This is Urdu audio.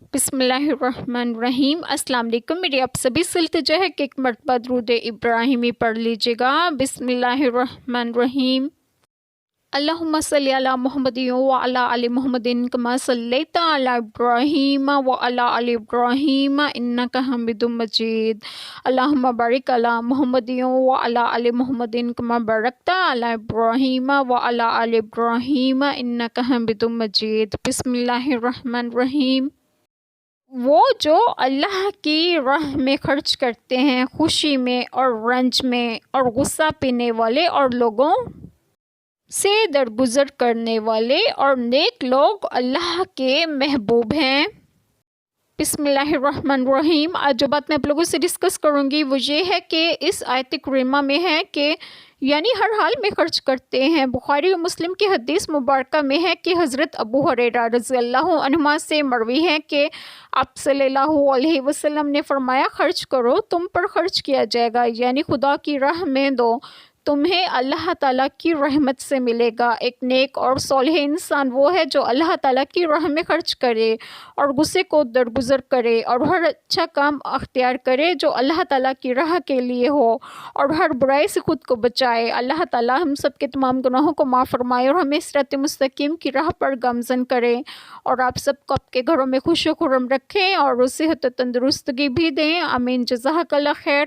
بسم اللہ الرحمن الرحیم۔ السلام علیکم۔ میری آپ سبھی سے التجا ہے کہ ایک مرتبہ درود ابراہیمی پڑھ لیجیے گا۔ بسم اللہ الرحمن الرحیم۔ اللہم صلی علی محمد وعلی آل محمد کما صلیت علی ابراہیم وعلی آل ابراہیم انک حمید مجید۔ اللہم بارک علی محمد وعلی آل محمد کما بارکت علی ابراہیم وعلی آل ابراہیم انک حمید مجید۔ بسم اللہ الرحمن الرحیم۔ وہ جو اللہ کی راہ میں خرچ کرتے ہیں، خوشی میں اور رنج میں، اور غصہ پینے والے اور لوگوں سے درگزر کرنے والے اور نیک لوگ اللہ کے محبوب ہیں۔ بسم اللہ الرحمن الرحیم۔ آج جو بات میں آپ لوگوں سے ڈسکس کروں گی وہ یہ ہے کہ اس آیت کریمہ میں ہے کہ یعنی ہر حال میں خرچ کرتے ہیں۔ بخاری و مسلم کی حدیث مبارکہ میں ہے کہ حضرت ابو ہریرہ رضی اللہ عنہما سے مروی ہے کہ آپ صلی اللہ علیہ وسلم نے فرمایا، خرچ کرو، تم پر خرچ کیا جائے گا، یعنی خدا کی راہ میں دو، تمہیں اللہ تعالیٰ کی رحمت سے ملے گا۔ ایک نیک اور صالح انسان وہ ہے جو اللہ تعالیٰ کی راہ میں خرچ کرے اور غصے کو درگزر کرے اور ہر اچھا کام اختیار کرے جو اللہ تعالیٰ کی راہ کے لیے ہو، اور ہر برائی سے خود کو بچائے۔ اللہ تعالیٰ ہم سب کے تمام گناہوں کو معاف فرمائے اور ہمیں صراط مستقیم کی راہ پر گامزن کرے، اور آپ سب کو آپ کے گھروں میں خوش و خرم رکھیں اور صحت و تندرستگی بھی دیں۔ آمین۔ جزاک اللہ خیر۔